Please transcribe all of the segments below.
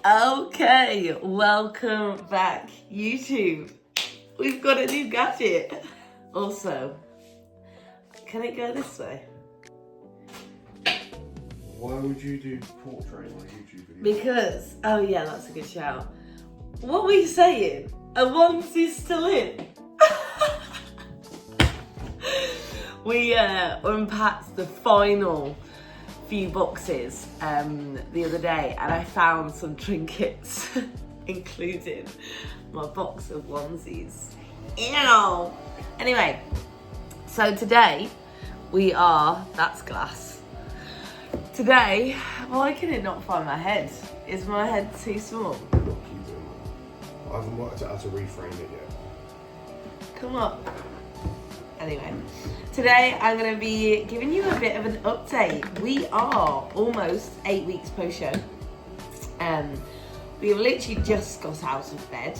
Okay, welcome back, YouTube. We've got a new gadget. Also, can it go this way? Why would you do portrait on a YouTube video? Because, oh yeah, that's a good shout. What were you saying? A onesie's still in. We unpacked the final few boxes the other day, and I found some trinkets, including my box of onesies. Ew! Anyway, so today we are, that's glass. Today, why can it not find my head? Is my head too small? I haven't worked out how to reframe it yet. Come on. Anyway, today I'm going to be giving you a bit of an update. We are almost 8 weeks post-show. We have literally just got out of bed.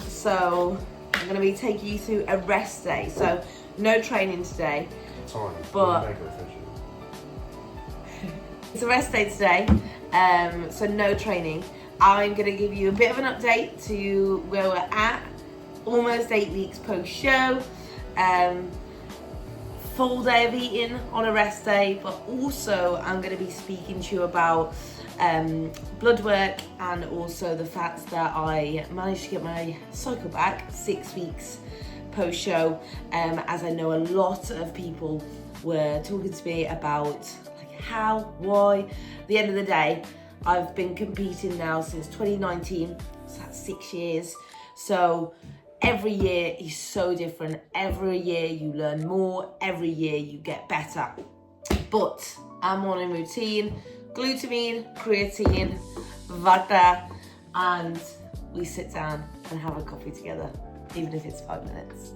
So I'm going to be taking you through a rest day. So no training today. Time. But Make it efficient. it's a rest day today. So no training. I'm going to give you a bit of an update to where we're at. Almost 8 weeks post-show. Full day of eating on a rest day, but also I'm going to be speaking to you about blood work and also the fact that I managed to get my cycle back 6 weeks post-show, as I know a lot of people were talking to me about like how, why. At the end of the day, I've been competing now since 2019, so that's 6 years. So every year is so different. Every year you learn more. Every year you get better. But I'm on a routine: glutamine, creatine, vodka, and we sit down and have a coffee together, even if it's 5 minutes.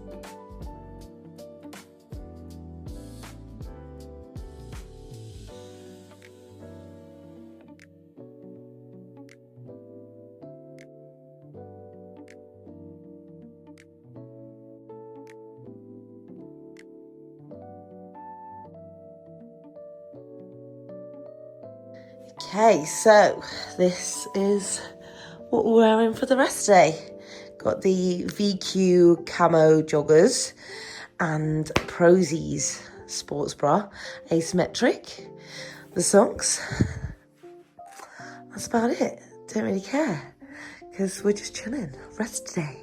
Okay, so this is what we're wearing for the rest day. Got the VQ camo joggers and Prozis sports bra, asymmetric, the socks. That's about it. Don't really care because we're just chilling. Rest day.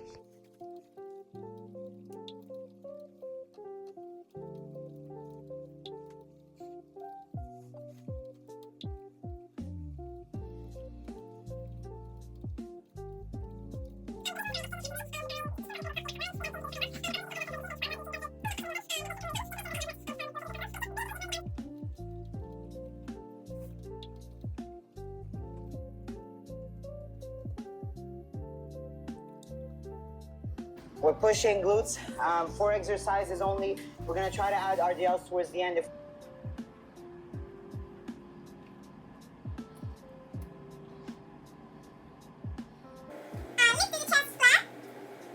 We're pushing glutes, 4 exercises only. We're gonna try to add RDLs towards the end. Lift the chest flat,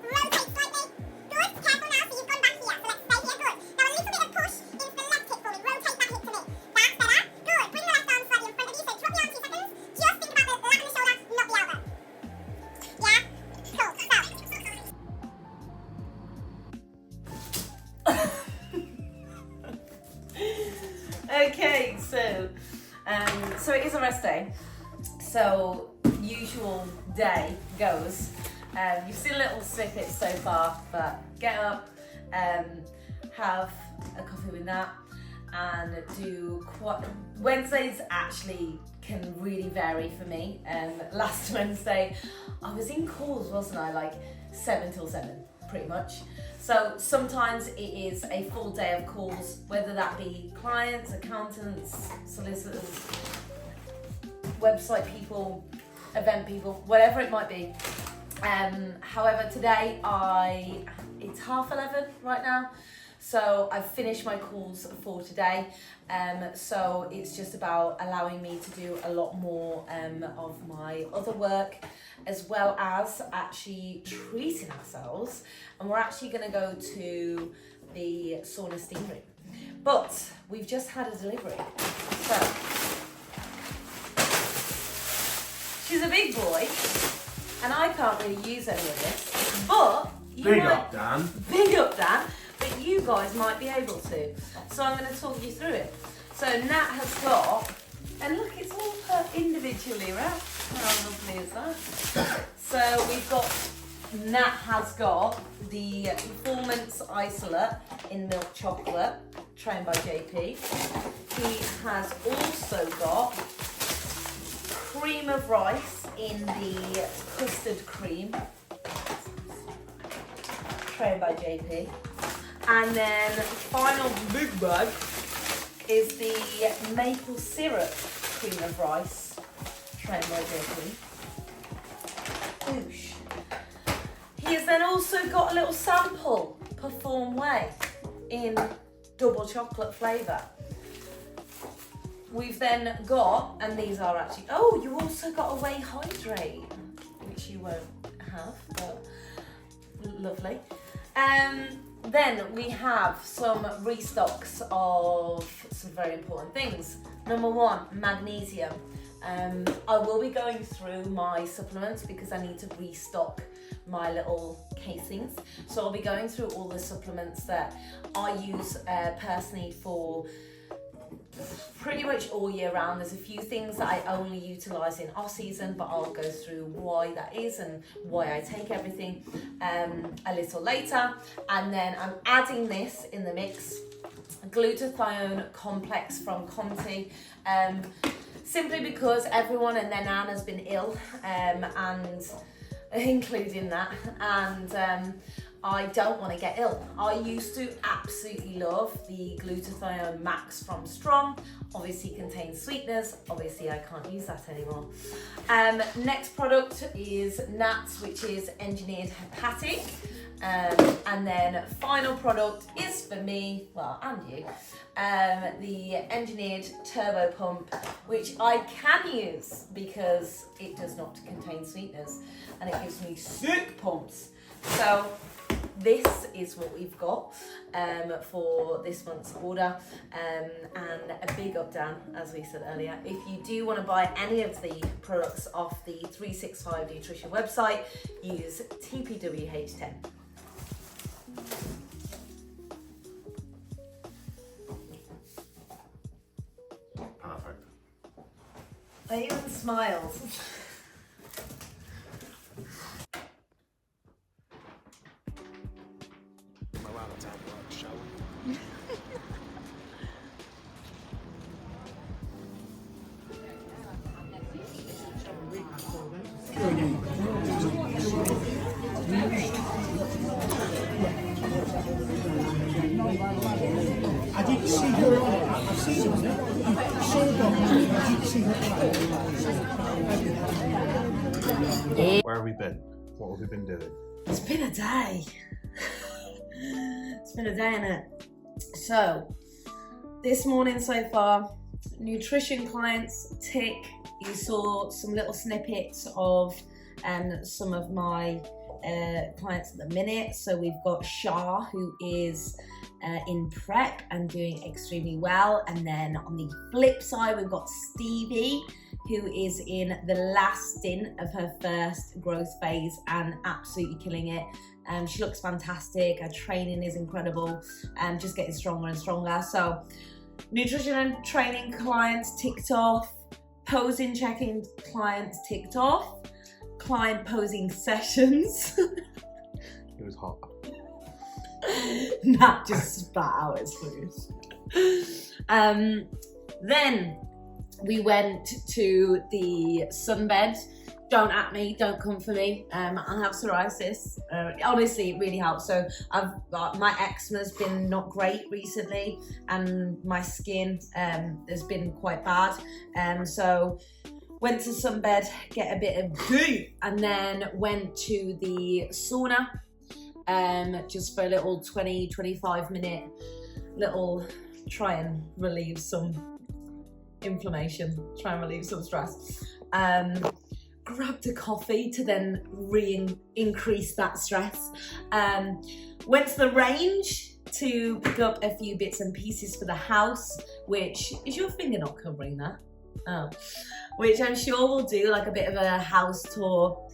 rotate slightly. Good, careful now, so you've gone back here. So let's stay here, good. Now a little bit of push into the left hip for me. Rotate that hip to me. That's better. Good, bring the left arm slightly in front of you. So drop the arm 2 seconds. Just think about the lat and the shoulder, not the elbow. Yeah? Cool, Okay, so it is a rest day. So usual day goes. You've seen little snippets so far, but get up, have a coffee with Nat, and do Wednesdays actually can really vary for me. Last Wednesday I was in calls, wasn't I? Like 7 till 7, pretty much. So sometimes it is a full day of calls, whether that be clients, accountants, solicitors, website people, event people, whatever it might be. However, today it's 11:30 right now, so I've finished my calls for today. So it's just about allowing me to do a lot more of my other work, as well as actually treating ourselves. And we're actually going to go to the sauna steam room. But we've just had a delivery. So is a big boy, and I can't really use any of this, but Big up, Dan. Big up, Dan. But you guys might be able to. So I'm going to talk you through it. So Nat has got, and look, it's all individually wrapped. How lovely is that? So we've got, Nat has got the Performance Isolate in milk chocolate, trained by JP. He has also got cream of rice in the custard cream, trained by JP. And then final big bag is the maple syrup cream of rice, trained by JP. Oosh. He has then also got a little sample, Perform Whey, in double chocolate flavour. We've then got, and these are actually, oh, you also got a Whey Hydrate, which you won't have, but lovely. Then we have some restocks of some very important things. Number one, magnesium. I will be going through my supplements because I need to restock my little casings. So I'll be going through all the supplements that I use personally for pretty much all year round. There's a few things that I only utilise in off season, but I'll go through why that is and why I take everything a little later. And then I'm adding this in the mix, glutathione complex from Conti, simply because everyone and their nan has been ill, and including that, and I don't want to get ill. I used to absolutely love the glutathione max from Strong. Obviously contains sweeteners. Obviously I can't use that anymore. Next product is Nats, which is engineered hepatic. And then final product is for me, well, and you, the engineered turbo pump, which I can use because it does not contain sweeteners and it gives me sick pumps. So this is what we've got for this month's order, and a big up, Dan, as we said earlier. If you do want to buy any of the products off the 365 Nutrition website, use TPWH10. Perfect. I even smiles. I didn't see her on it. I've seen her on it. I saw her on it. I didn't see her. Where have we been? What have we been doing? It's been a day. It's been a day, innit? So, this morning so far, nutrition clients tick. You saw some little snippets of some of my clients at the minute. So we've got Shah, who is in prep and doing extremely well. And then on the flip side, we've got Stevie, who is in the last stint of her first growth phase and absolutely killing it. She looks fantastic. Her training is incredible and just getting stronger and stronger. So nutrition and training clients ticked off, posing checking clients ticked off, client posing sessions. It was hot. Nat just spat out his food. Then we went to the sunbed. Don't at me, don't come for me. I have psoriasis. Honestly, it really helps. So my eczema's been not great recently, and my skin has been quite bad. So went to sunbed, get a bit of deep, and then went to the sauna, just for a little 20-25 minute little try and relieve some inflammation, try and relieve some stress. Grabbed a coffee to then increase that stress. Went to the range to pick up a few bits and pieces for the house, which is your finger not covering that? Oh. which I'm sure we'll do like a bit of a house tour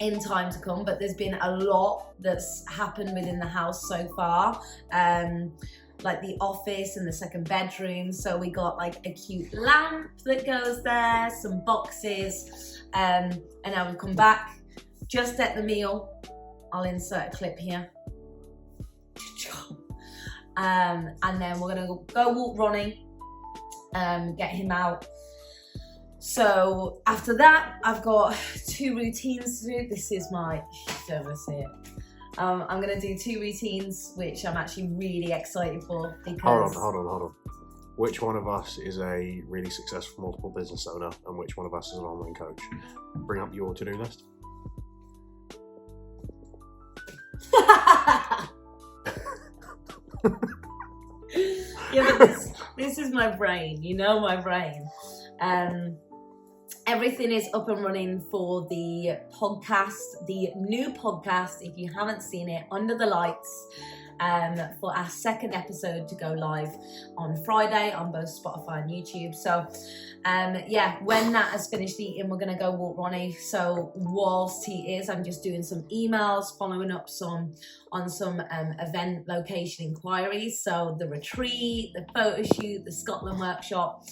in time to come, but there's been a lot that's happened within the house so far. Like the office and the second bedroom. So we got like a cute lamp that goes there, some boxes, and now we've come back just at the meal. I'll insert a clip here. And then we're gonna go walk Ronnie, get him out. So after that, I've got 2 routines to do. This is my, don't want to see it. I'm gonna do 2 routines, which I'm actually really excited for because... Hold on. Which one of us is a really successful multiple business owner and which one of us is an online coach? Bring up your to-do list. Yeah, but this is my brain, you know, my brain. Everything is up and running for the podcast, the new podcast, if you haven't seen it, Under the Lights, for our 2nd episode to go live on Friday on both Spotify and YouTube. So yeah, when Nat has finished eating, we're gonna go walk Ronnie. So whilst he is, I'm just doing some emails, following up on some event location inquiries. So the retreat, the photo shoot, the Scotland workshop,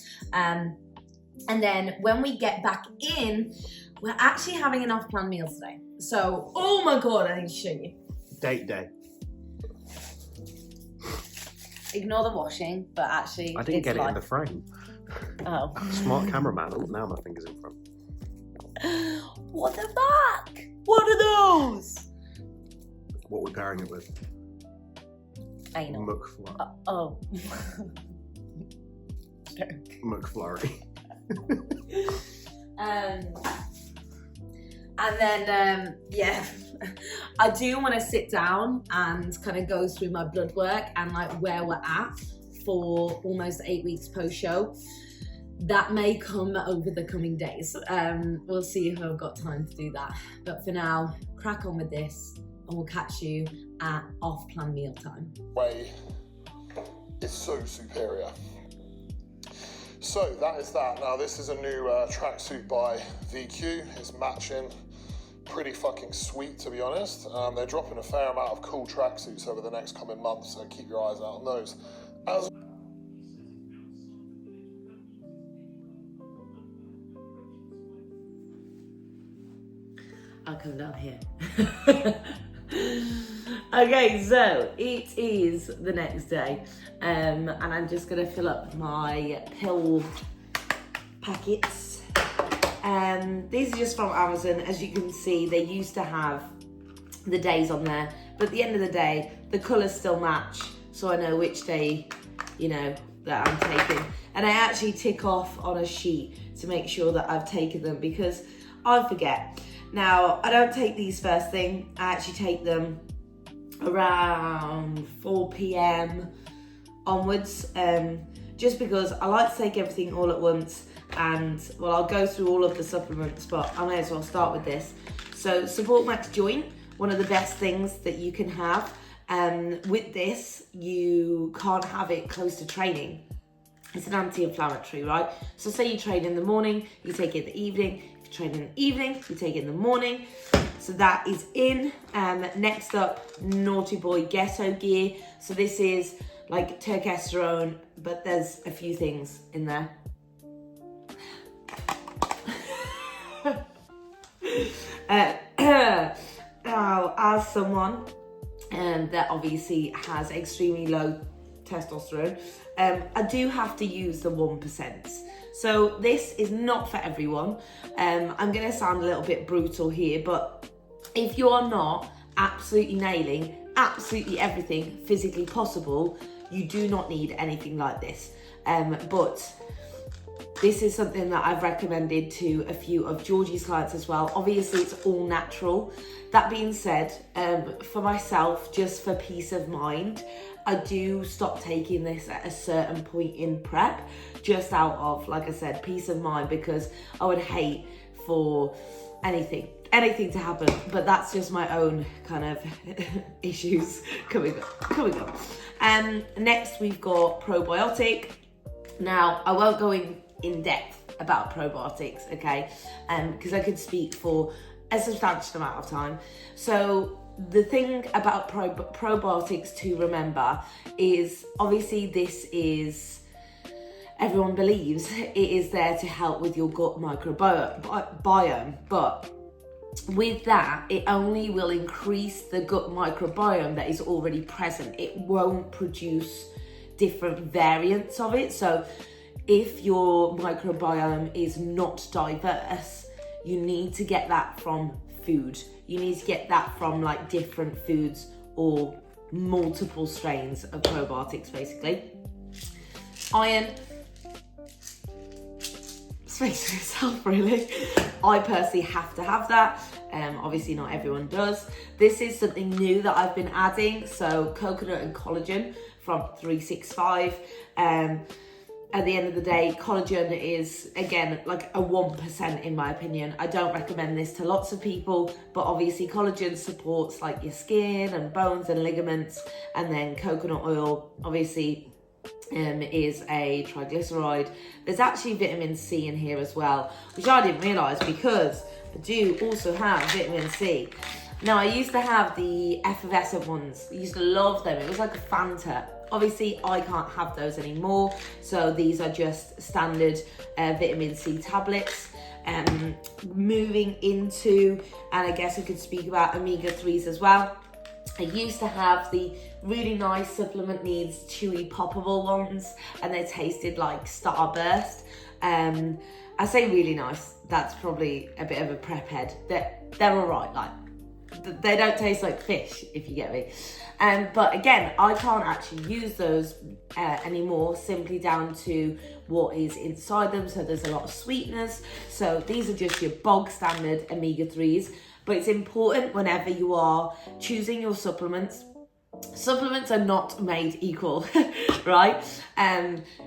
and then when we get back in, we're actually having an off-plan meal today. So, oh my God, I need to show you. Date day. Ignore the washing, but actually I didn't get it in the frame. Oh. Smart cameraman. Oh, now my finger's in front. What the fuck? What are those? What we're pairing it with? Anal. McFlurry. Oh. McFlurry. And then yeah, I do want to sit down and kind of go through my blood work and like where we're at for almost 8 weeks post show. That may come over the coming days. We'll see if I've got time to do that, but for now, crack on with this and we'll catch you at off-plan mealtime. Way is so superior. So that is that. Now this is a new tracksuit by VQ. It's matching, pretty fucking sweet to be honest. They're dropping a fair amount of cool tracksuits over the next coming months, so keep your eyes out on those. I'll come down here. Okay, so it is the next day, and I'm just gonna fill up my pill packets. These are just from Amazon. As you can see, they used to have the days on there, but at the end of the day, the colours still match, so I know which day, you know, that I'm taking. And I actually tick off on a sheet to make sure that I've taken them because I forget. Now, I don't take these first thing. I actually take them around 4 p.m. onwards, just because I like to take everything all at once. And well, I'll go through all of the supplements, but I may as well start with this. So Support Max Joint, one of the best things that you can have. With this, you can't have it close to training. It's an anti-inflammatory, right? So say you train in the morning, you take it in the evening. If you train in the evening, you take it in the morning. So that is in. Next up, Naughty Boy Ghetto Gear. So this is like testosterone, but there's a few things in there. Now, as someone that obviously has extremely low testosterone, I do have to use the 1%. So this is not for everyone. I'm gonna sound a little bit brutal here, but if you're not absolutely nailing absolutely everything physically possible, you do not need anything like this. But this is something that I've recommended to a few of Georgie's clients as well. Obviously, it's all natural. That being said, for myself, just for peace of mind, I do stop taking this at a certain point in prep, just out of, like I said, peace of mind, because I would hate for anything to happen. But that's just my own kind of issues coming up. Next, we've got probiotic. Now, I won't go in depth about probiotics, okay? Because I could speak for a substantial amount of time. So the thing about probiotics to remember is, obviously this is, everyone believes it is there to help with your gut microbiome, but with that, it only will increase the gut microbiome that is already present. It won't produce different variants of it. So if your microbiome is not diverse, you need to get that from food. You need to get that from like different foods or multiple strains of probiotics, basically. Iron speaks for itself, really. I personally have to have that. Obviously not everyone does. This is something new that I've been adding. So coconut and collagen from 365. At the end of the day, collagen is, again, like a 1% in my opinion. I don't recommend this to lots of people, but obviously collagen supports like your skin and bones and ligaments. And then coconut oil, obviously, is a triglyceride. There's actually vitamin C in here as well, which I didn't realise, because I do also have vitamin C. Now, I used to have the effervescent ones. I used to love them. It was like a Fanta. Obviously, I can't have those anymore. So these are just standard vitamin C tablets. Moving into, and I guess I could speak about omega-3s as well. I used to have the really nice Supplement Needs chewy poppable ones, and they tasted like Starburst. I say really nice, that's probably a bit of a prep head. They're all right, like they don't taste like fish, if you get me. But again, I can't actually use those anymore, simply down to what is inside them. So there's a lot of sweeteners. So these are just your bog standard omega-3s. But it's important whenever you are choosing your supplements. Supplements are not made equal, right?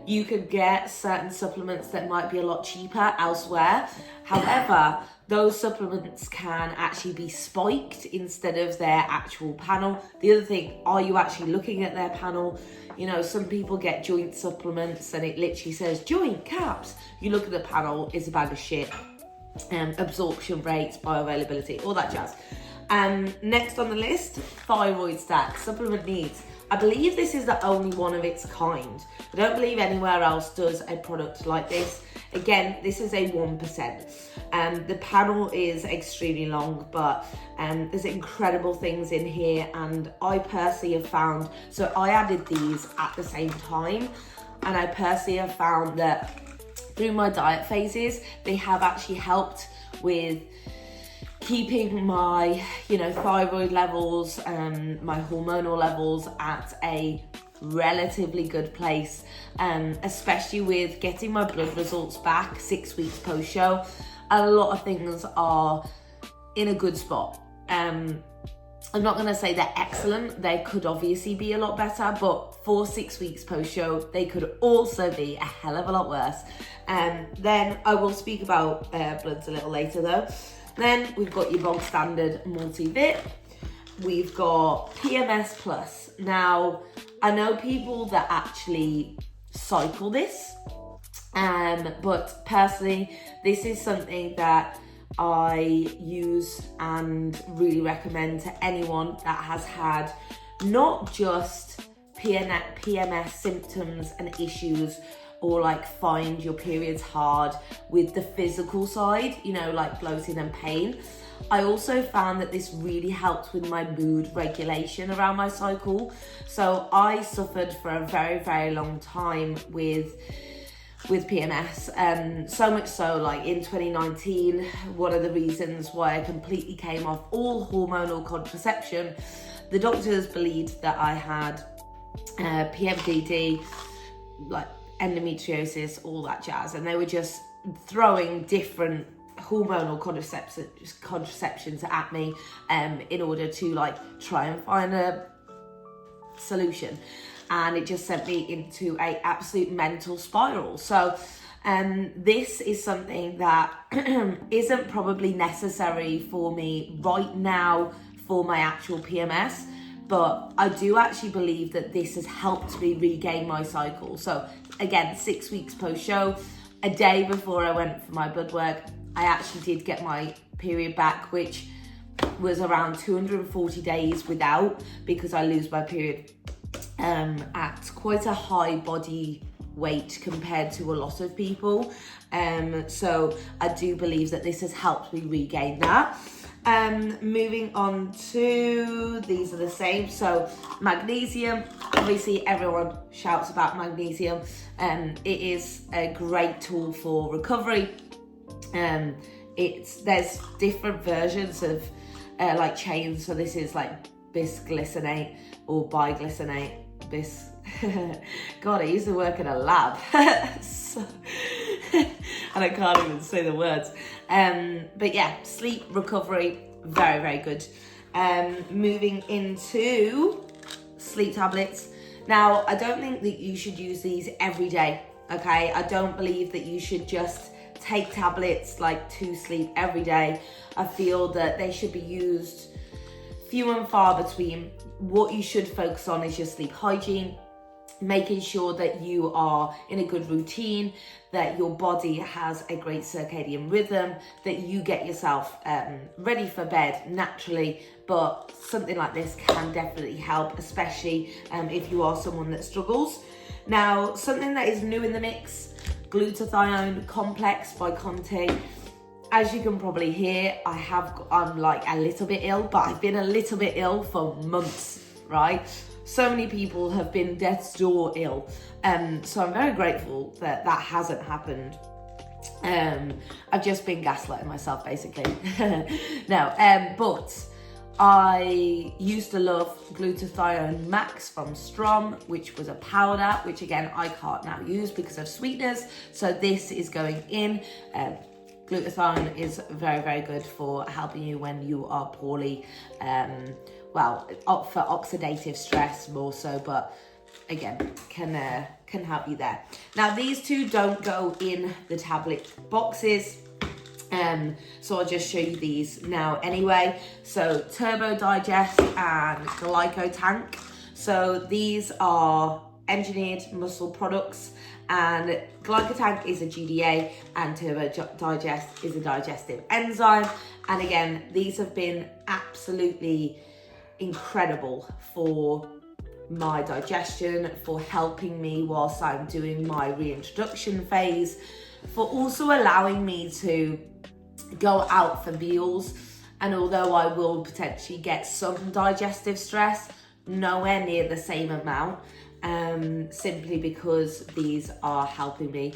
You could get certain supplements that might be a lot cheaper elsewhere. However, those supplements can actually be spiked instead of their actual panel. The other thing, are you actually looking at their panel? You know, some people get joint supplements and it literally says joint caps. You look at the panel, it's a bag of shit. Absorption rates, bioavailability, all that jazz. Next on the list, thyroid stack, Supplement Needs. I believe this is the only one of its kind. I don't believe anywhere else does a product like this. Again, this is a 1%. The panel is extremely long, but there's incredible things in here, and I personally have found, so I added these at the same time, and I personally have found that through my diet phases, they have actually helped with keeping my, thyroid levels and my hormonal levels at a relatively good place, especially with getting my blood results back 6 weeks post-show. A lot of things are in a good spot. I'm not going to say they're excellent. They could obviously be a lot better, but for 6 weeks post-show, they could also be a hell of a lot worse. Then I will speak about bloods a little later though. Then we've got your bog standard multivit. We've got PMS Plus. Now, I know people that actually cycle this, but personally, this is something that I use and really recommend to anyone that has had not just PMS symptoms and issues, or like find your periods hard with the physical side, like bloating and pain. I also found that this really helped with my mood regulation around my cycle. So I suffered for a very, very long time with PMS, so much so, like in 2019, one of the reasons why I completely came off all hormonal contraception, the doctors believed that I had PMDD, like endometriosis, all that jazz, and they were just throwing different hormonal contraceptions at me in order to try and find a solution, and it just sent me into a absolute mental spiral. So this is something that isn't probably necessary for me right now for my actual PMS, but I do actually believe that this has helped me regain my cycle. So again, 6 weeks post-show, a day before I went for my blood work, I actually did get my period back, which was around 240 days without, because I lose my period at quite a high body weight compared to a lot of people. So I do believe that this has helped me regain that. Moving on to, these are the same. So magnesium, obviously everyone shouts about magnesium. It is a great tool for recovery. There's different versions of like chains. So this is like bisglycinate or biglycinate. God, I used to work in a lab. So, and I can't even say the words. But yeah, sleep recovery, very, very good. Moving into sleep tablets. Now, I don't think that you should use these every day, okay? I don't believe that you should just take tablets like to sleep every day. I feel that they should be used few and far between. What you should focus on is your sleep hygiene, making sure that you are in a good routine, that your body has a great circadian rhythm, that you get yourself ready for bed naturally. But something like this can definitely help, especially if you are someone that struggles. Now, something that is new in the mix, glutathione complex by Conte. As you can probably hear, I'm like a little bit ill, but I've been a little bit ill for months, right? So many people have been death's door ill. So I'm very grateful that that hasn't happened. I've just been gaslighting myself, basically. No, but I used to love Glutathione Max from Strom, which was a powder, which again, I can't now use because of sweeteners. So this is going in. Glutathione is very, very good for helping you when you are poorly, well, for oxidative stress more so, but again, can help you there. Now, these two don't go in the tablet boxes, so I'll just show you these now anyway. So Turbo Digest and Glycotank. So these are engineered muscle products, and Glycotank is a GDA and Turbo Digest is a digestive enzyme. And again, these have been absolutely incredible for my digestion, for helping me whilst I'm doing my reintroduction phase, for also allowing me to go out for meals. And although I will potentially get some digestive stress, nowhere near the same amount, simply because these are helping me.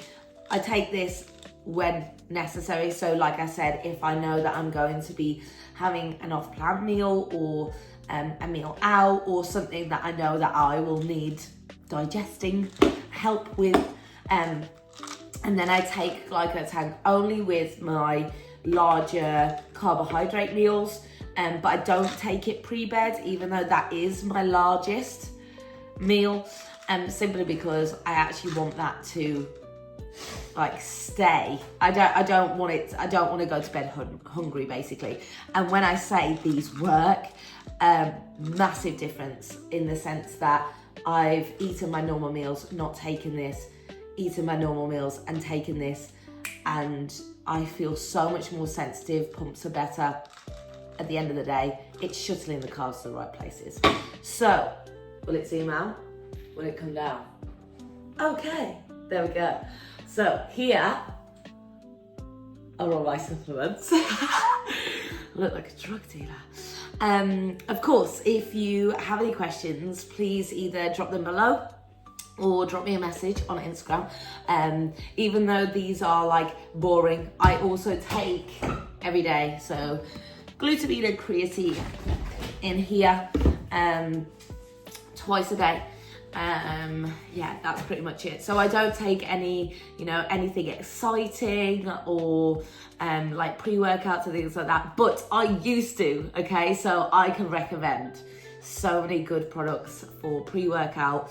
I take this when necessary. So like I said, if I know that I'm going to be having an off-plan meal or a meal out, or something that I know that I will need digesting help with, and then I take Glycotank only with my larger carbohydrate meals, but I don't take it pre-bed, even though that is my largest meal, simply because I actually want that to like stay. I don't want to go to bed hungry, basically. And when I say these work, massive difference in the sense that I've eaten my normal meals, not taken this, eaten my normal meals and taken this, and I feel so much more sensitive, pumps are better. At the end of the day, it's shuttling the carbs to the right places. So, will it zoom out? Will it come down? Okay, there we go. So here are all my supplements. I look like a drug dealer. Of course, if you have any questions, please either drop them below or drop me a message on Instagram. Even though these are like boring, I also take every day. So glutamine and creatine in here twice a day. Yeah, that's pretty much it. So I don't take any, anything exciting or like pre-workouts and things like that, but I used to, okay? So I can recommend so many good products for pre-workout,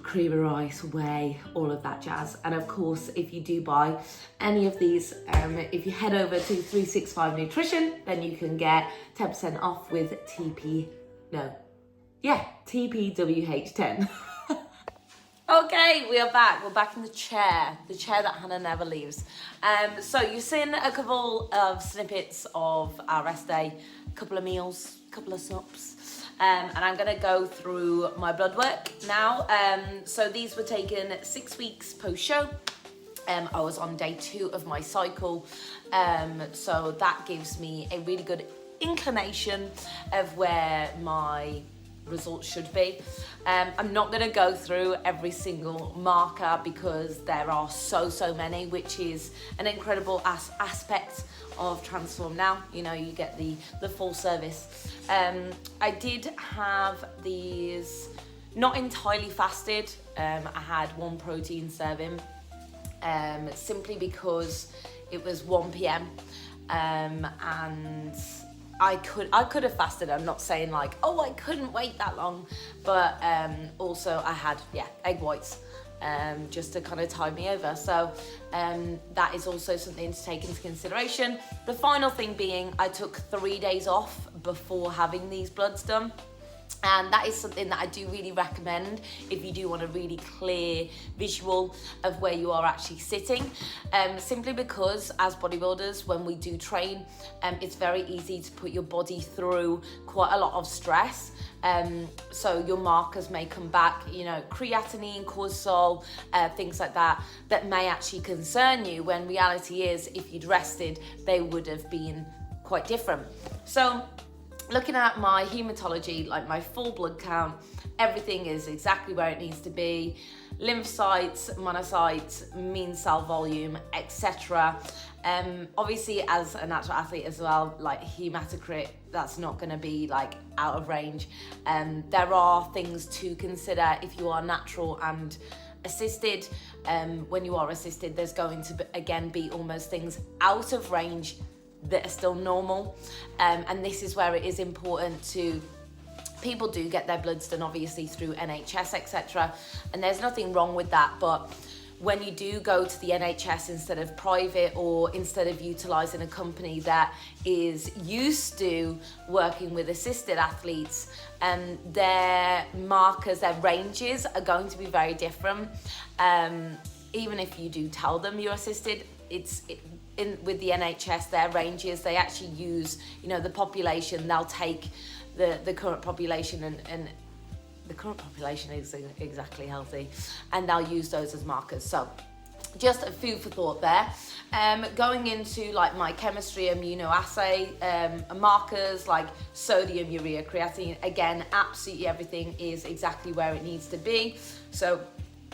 cream of rice, whey, all of that jazz. And of course, if you do buy any of these, if you head over to 365 Nutrition, then you can get 10% off with TPWH10. Okay, we are back. We're back in the chair that Hannah never leaves. So you've seen a couple of snippets of our rest day, a couple of meals, a couple of snops, and I'm going to go through my blood work now. So these were taken 6 weeks post-show. I was on day 2 of my cycle, so that gives me a really good inclination of where my results should be. I'm not going to go through every single marker because there are so many, which is an incredible aspect of Transform Now. You know, you get the full service. I did have these not entirely fasted. I had 1 protein serving, simply because it was 1 p.m. And I could have fasted. I'm not saying like, oh, I couldn't wait that long, but also I had egg whites just to kind of tide me over. So that is also something to take into consideration. The final thing being, I took 3 days off before having these bloods done. And that is something that I do really recommend if you do want a really clear visual of where you are actually sitting. Simply because as bodybuilders, when we do train, it's very easy to put your body through quite a lot of stress. So your markers may come back, you know, creatinine, cortisol, things like that may actually concern you, when reality is, if you'd rested, they would have been quite different. So looking at my hematology, like my full blood count, everything is exactly where it needs to be. Lymphocytes, monocytes, mean cell volume, etc. Obviously, as a natural athlete as well, like hematocrit, that's not going to be like out of range. There are things to consider if you are natural and assisted. When you are assisted, there's going to again be almost things out of range that are still normal, and this is where it is important to, people do get their bloods done obviously through NHS, etc., and there's nothing wrong with that, but when you do go to the NHS instead of private, or instead of utilising a company that is used to working with assisted athletes, their markers, their ranges are going to be very different. Even if you do tell them you're assisted, with the NHS, their ranges, they actually use, you know, the population. They'll take the current population, and the current population is exactly healthy, and they'll use those as markers. So just a food for thought there. Going into like my chemistry immunoassay markers like sodium, urea, creatinine, again, absolutely everything is exactly where it needs to be. So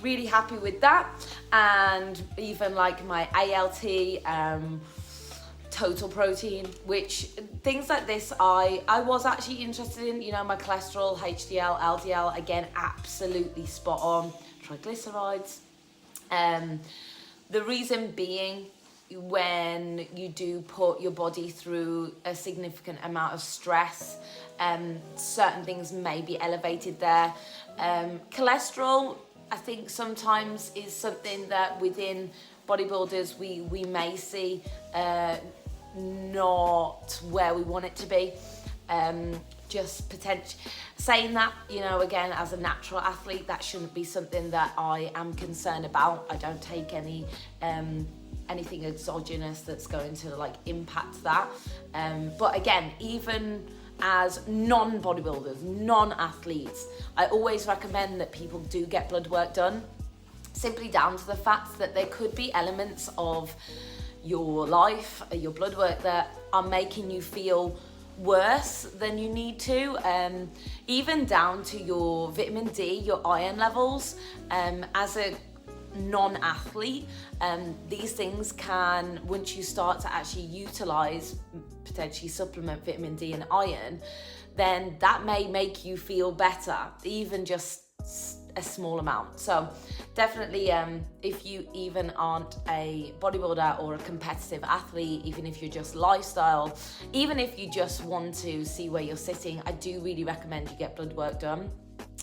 really happy with that. And even like my ALT, total protein, which things like this I was actually interested in, you know, my cholesterol, HDL, LDL, again, absolutely spot on. Triglycerides. The reason being, when you do put your body through a significant amount of stress, certain things may be elevated there. Cholesterol, I think sometimes is something that within bodybuilders we may see not where we want it to be. Just potential. Saying that, you know, again, as a natural athlete, that shouldn't be something that I am concerned about. I don't take any anything exogenous that's going to like impact that. But again, even as non-bodybuilders, non-athletes, I always recommend that people do get blood work done, simply down to the fact that there could be elements of your life, your blood work, that are making you feel worse than you need to, even down to your vitamin D, your iron levels. As a non-athlete, these things can, once you start to actually utilize, potentially supplement vitamin D and iron, then that may make you feel better, even just a small amount. So definitely, if you even aren't a bodybuilder or a competitive athlete, even if you're just lifestyle, even if you just want to see where you're sitting, I do really recommend you get blood work done.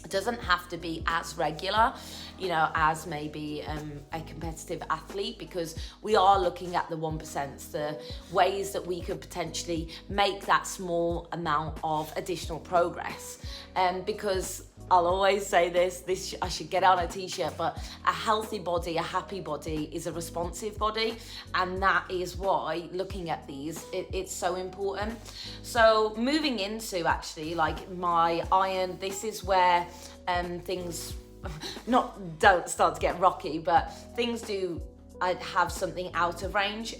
It doesn't have to be as regular, you know, as maybe a competitive athlete, because we are looking at the 1%, the ways that we could potentially make that small amount of additional progress. Because I'll always say this I should get on a t-shirt, but a healthy body, a happy body is a responsive body, and that is why looking at these, it's so important. So moving into actually like my iron, this is where things don't start to get rocky, but things do I'd have something out of range.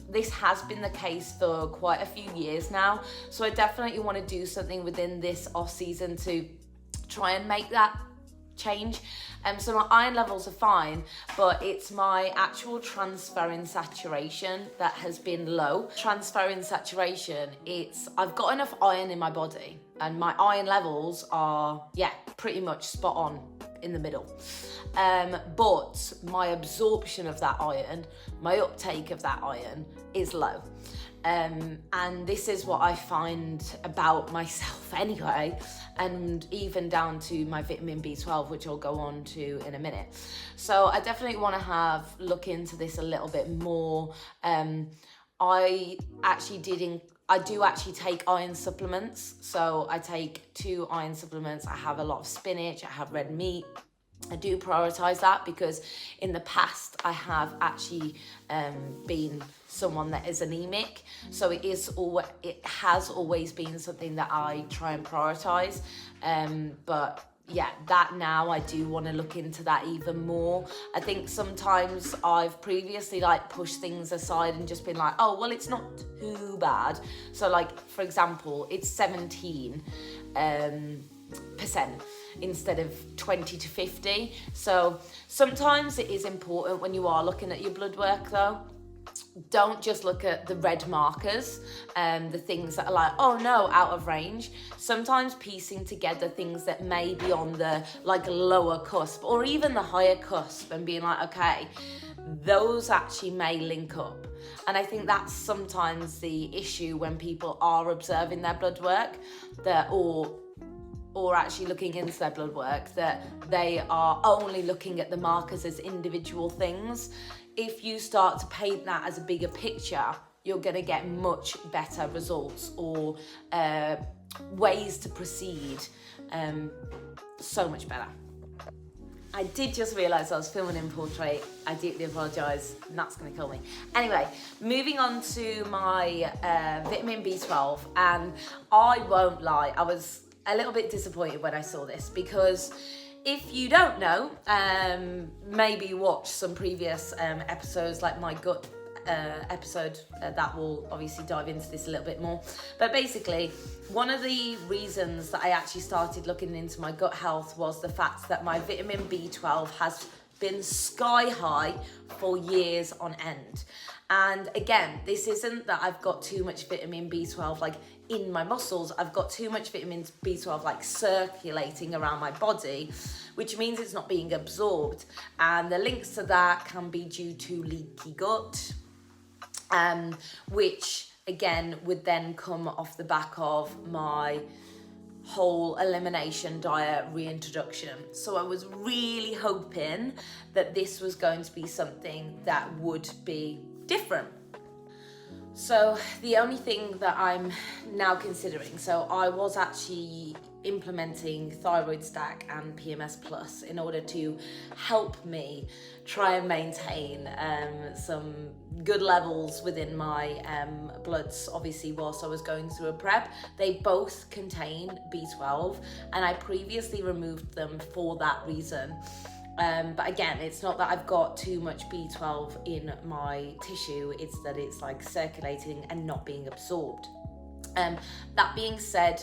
This has been the case for quite a few years now, so I definitely want to do something within this off season to try and make that change. So my iron levels are fine, but it's my actual transferrin saturation that has been low. Transferrin saturation, I've got enough iron in my body, and my iron levels are, pretty much spot on in the middle. But my absorption of that iron, my uptake of that iron is low. And this is what I find about myself anyway, and even down to my vitamin B12, which I'll go on to in a minute. So I definitely want to look into this a little bit more. I do actually take iron supplements. So I take 2 iron supplements. I have a lot of spinach, I have red meat. I do prioritize that because in the past I have actually been someone that is anemic, so it has always been something that I try and prioritize. But yeah, that now I do want to look into that even more. I think sometimes I've previously like pushed things aside and just been like, oh well, it's not too bad. So like for example, it's 17%. Instead of 20 to 50. So sometimes it is important when you are looking at your blood work though, don't just look at the red markers and the things that are like, oh no, out of range. Sometimes piecing together things that may be on the like lower cusp or even the higher cusp and being like, okay, those actually may link up. And I think that's sometimes the issue when people are observing their blood work, or actually looking into their blood work, that they are only looking at the markers as individual things. If you start to paint that as a bigger picture, you're going to get much better results or ways to proceed so much better. I did just realise I was filming in portrait. I deeply apologise. That's going to kill me. Anyway, moving on to my vitamin B12, and I won't lie, I was a little bit disappointed when I saw this, because if you don't know, maybe watch some previous episodes like my gut episode that will obviously dive into this a little bit more. But basically, one of the reasons that I actually started looking into my gut health was the fact that my vitamin B12 has been sky high for years on end. And again, this isn't that I've got too much vitamin B12 like in my muscles, I've got too much vitamin B12 like circulating around my body, which means it's not being absorbed. And the links to that can be due to leaky gut, which again would then come off the back of my whole elimination diet reintroduction. So I was really hoping that this was going to be something that would be different. So the only thing that I'm now considering, so I was actually implementing Thyroid Stack and PMS Plus in order to help me try and maintain some good levels within my bloods, obviously whilst I was going through a prep. They both contain B12 and I previously removed them for that reason. But again, it's not that I've got too much B12 in my tissue, it's that it's like circulating and not being absorbed. That being said,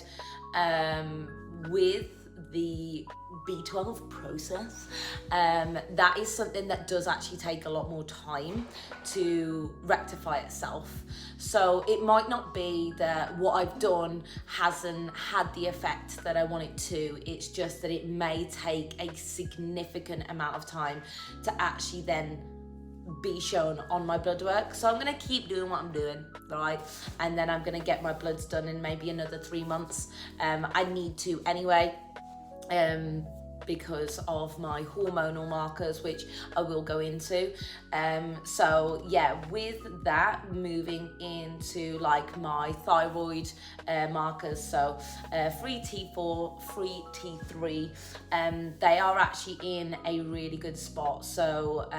with the B12 process, that is something that does actually take a lot more time to rectify itself. So it might not be that what I've done hasn't had the effect that I want it to, it's just that it may take a significant amount of time to actually then be shown on my blood work. So I'm going to keep doing what I'm doing, right? And then I'm going to get my bloods done in maybe another 3 months. I need to anyway. because of my hormonal markers, which I will go into. So yeah, with that, moving into like my thyroid markers, so free T4, free T3, they are actually in a really good spot. So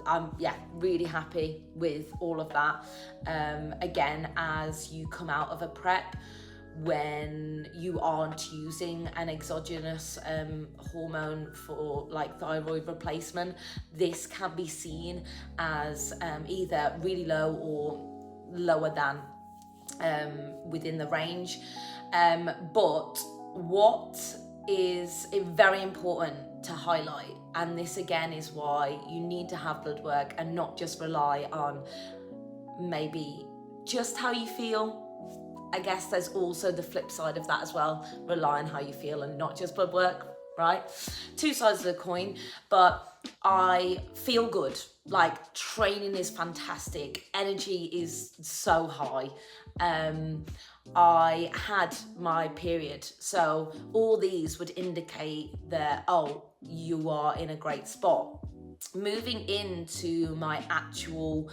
I'm really happy with all of that. Again, as you come out of a prep, when you aren't using an exogenous hormone for like thyroid replacement, this can be seen as either really low or lower than within the range. But what is very important to highlight, and this again is why you need to have blood work and not just rely on maybe just how you feel. I guess there's also the flip side of that as well. Rely on how you feel and not just blood work, right? Two sides of the coin, but I feel good. Like, training is fantastic. Energy is so high. I had my period, so all these would indicate that, oh, you are in a great spot. Moving into my actual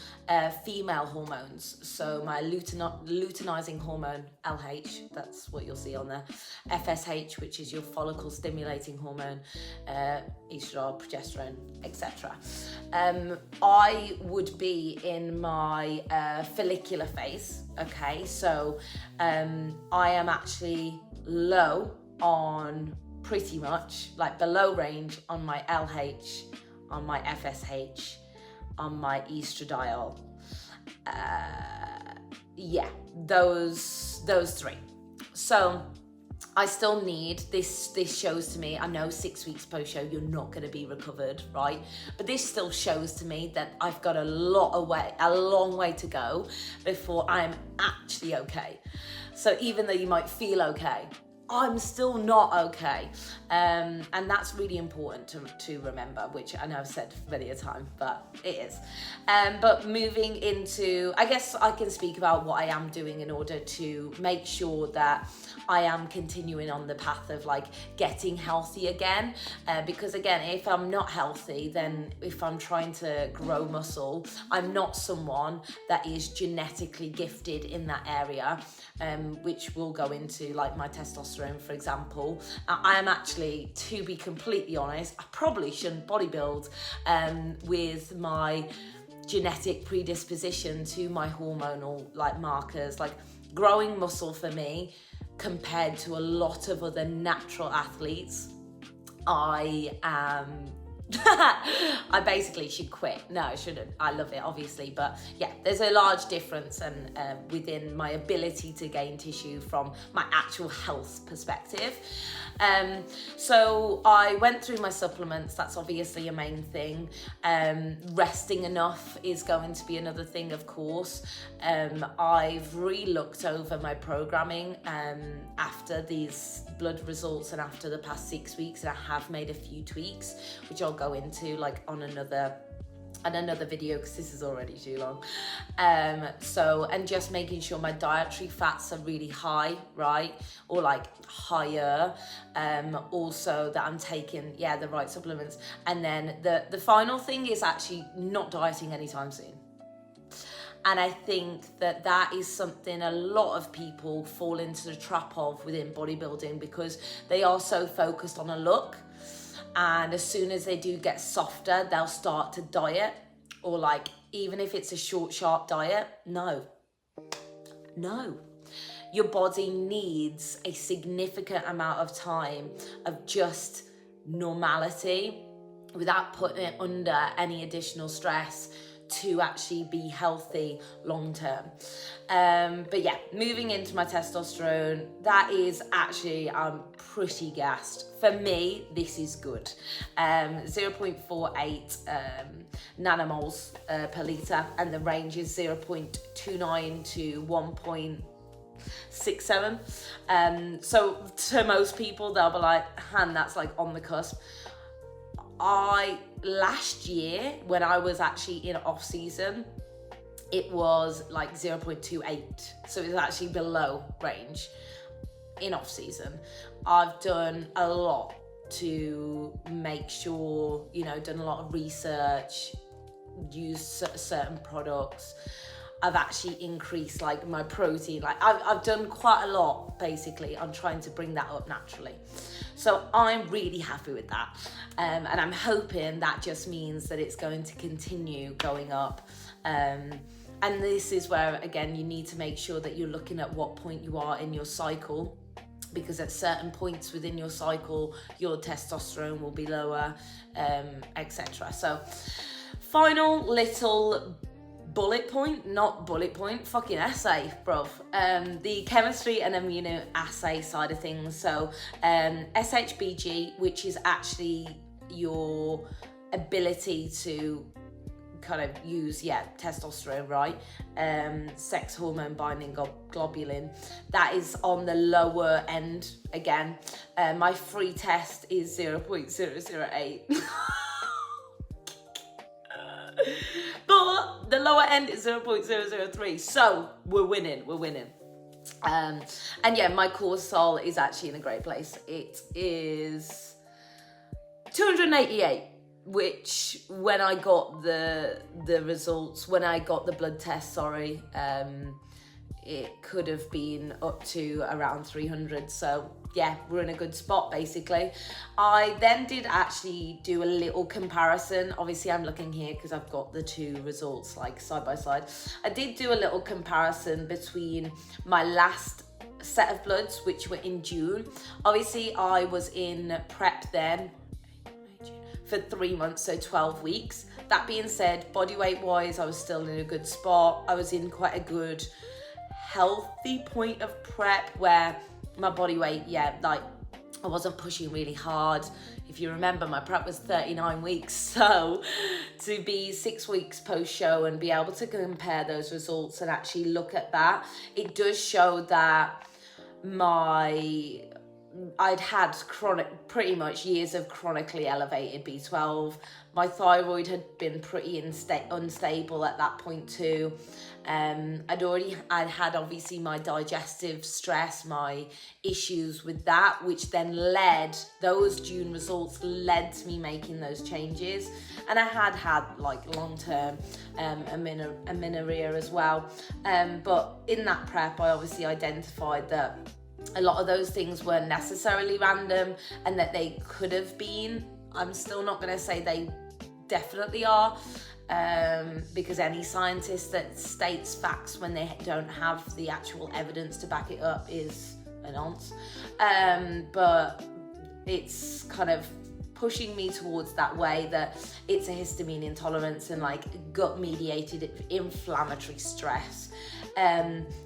female hormones, so my luteinizing hormone, LH, that's what you'll see on there, FSH, which is your follicle stimulating hormone, estradiol, progesterone, etc. I would be in my follicular phase, okay, so I am actually low on pretty much, like below range on my LH, on my FSH, on my estradiol. Those three. So I still need this shows to me, I know 6 weeks post show you're not going to be recovered, right? But this still shows to me that I've got a long way to go before I'm actually okay. So even though you might feel okay, I'm still not okay. And that's really important to remember, which I know I've said many a time, but it is. But moving into, I guess I can speak about what I am doing in order to make sure that I am continuing on the path of like getting healthy again. Because again, if I'm not healthy, then if I'm trying to grow muscle, I'm not someone that is genetically gifted in that area, which we'll go into, like my testosterone, for example. I am actually, to be completely honest, I probably shouldn't bodybuild with my genetic predisposition to my hormonal like markers. Like, growing muscle for me, compared to a lot of other natural athletes, I basically should quit. No, I shouldn't. I love it, obviously, but yeah, there's a large difference and within my ability to gain tissue from my actual health perspective. So I went through my supplements. That's obviously a main thing. Resting enough is going to be another thing, of course. I've re-looked over my programming after these blood results and after the past 6 weeks, and I have made a few tweaks, which I'll go into like on another video because this is already too long. And just making sure my dietary fats are really high, right, or like higher. Also that I'm taking the right supplements, and then the final thing is actually not dieting anytime soon. And I think that is something a lot of people fall into the trap of within bodybuilding, because they are so focused on a look. And as soon as they do get softer, they'll start to diet, or like, even if it's a short, sharp diet, no. Your body needs a significant amount of time of just normality without putting it under any additional stress to actually be healthy long term. But yeah, moving into my testosterone, that is actually, I'm pretty gassed. For me, this is good. 0.48 nanomoles per litre, and the range is 0.29 to 1.67. So to most people, they'll be like, Han, that's like on the cusp. Last year, when I was actually in off season, it was like 0.28. So it was actually below range in off season. I've done a lot to make sure, you know, done a lot of research, used certain products. I've actually increased like my protein, like I've done quite a lot basically on trying to bring that up naturally. So I'm really happy with that. And I'm hoping that just means that it's going to continue going up. And this is where, again, you need to make sure that you're looking at what point you are in your cycle, because at certain points within your cycle, your testosterone will be lower, etc. So final little bullet point, not bullet point, fucking essay, bruv. The chemistry and immunoassay side of things. So SHBG, which is actually your ability to kind of use, testosterone, right? Sex hormone binding globulin. That is on the lower end again. My free test is 0.008. But the lower end is 0.003, so we're winning. And yeah, my cortisol is actually in a great place. It is 288, which when I got the results, when I got the blood test, it could have been up to around 300. So yeah, we're in a good spot basically. I then did actually do a little comparison. Obviously I'm looking here because I've got the two results like side by side. I did do a little comparison between my last set of bloods, which were in June. Obviously I was in prep then for 3 months, so 12 weeks. That being said, body weight wise, I was still in a good spot. I was in quite a good healthy point of prep where my body weight, I wasn't pushing really hard. If you remember, my prep was 39 weeks. So to be 6 weeks post show and be able to compare those results and actually look at that, it does show that I'd had pretty much years of chronically elevated B12. My thyroid had been pretty unstable at that point too. I'd had obviously my digestive stress, my issues with that, which then those June results led to me making those changes. And I had like long-term amenorrhea as well. But in that prep, I obviously identified that a lot of those things weren't necessarily random and that they could have been. I'm still not going to say they definitely are, because any scientist that states facts when they don't have the actual evidence to back it up is a nonce. But it's kind of pushing me towards that way that it's a histamine intolerance and like gut mediated inflammatory stress.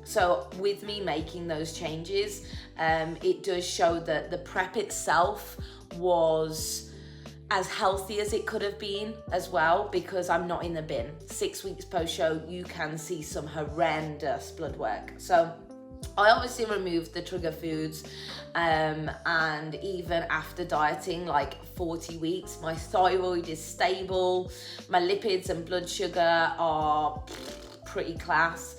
So with me making those changes, it does show that the prep itself was as healthy as it could have been as well, because I'm not in the bin. 6 weeks post show, you can see some horrendous blood work. So I obviously removed the trigger foods, and even after dieting like 40 weeks, my thyroid is stable, my lipids and blood sugar are pretty class.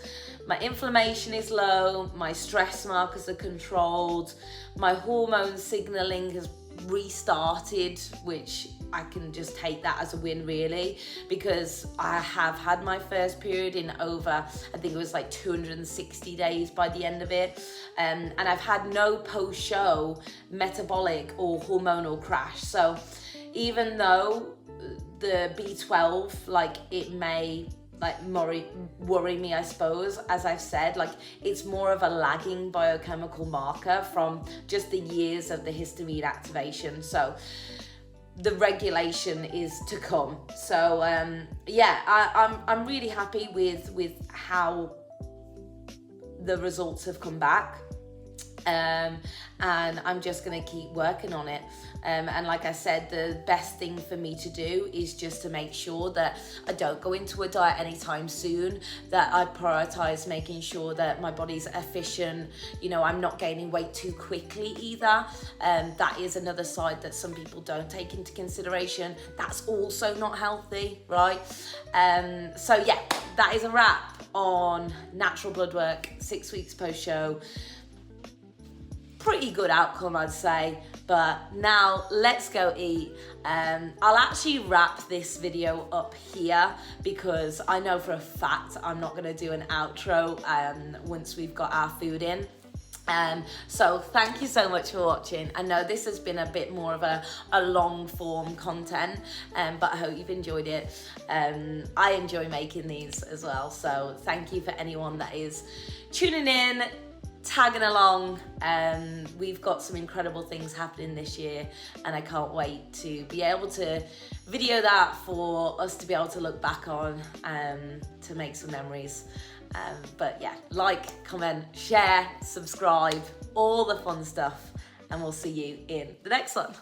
My inflammation is low, my stress markers are controlled, my hormone signaling has restarted, which I can just take that as a win really, because I have had my first period in over, I think it was like 260 days by the end of it, and I've had no post-show metabolic or hormonal crash. So even though the B12, like it may worry me, I suppose, as I've said, like it's more of a lagging biochemical marker from just the years of the histamine activation. So the regulation is to come. So I'm really happy with how the results have come back. And I'm just going to keep working on it. And like I said, the best thing for me to do is just to make sure that I don't go into a diet anytime soon, that I prioritize making sure that my body's efficient. You know, I'm not gaining weight too quickly either. That is another side that some people don't take into consideration. That's also not healthy, right? So yeah, that is a wrap on natural blood work, 6 weeks post show. Pretty good outcome, I'd say, But now let's go eat. I'll actually wrap this video up here because I know for a fact I'm not gonna do an outro once we've got our food in. So thank you so much for watching. I know this has been a bit more of a long form content, but I hope you've enjoyed it. I enjoy making these as well, so thank you for anyone that is tuning in, tagging along. We've got some incredible things happening this year, and I can't wait to be able to video that for us to be able to look back on, to make some memories. But yeah, like, comment, share, subscribe, all the fun stuff, and we'll see you in the next one.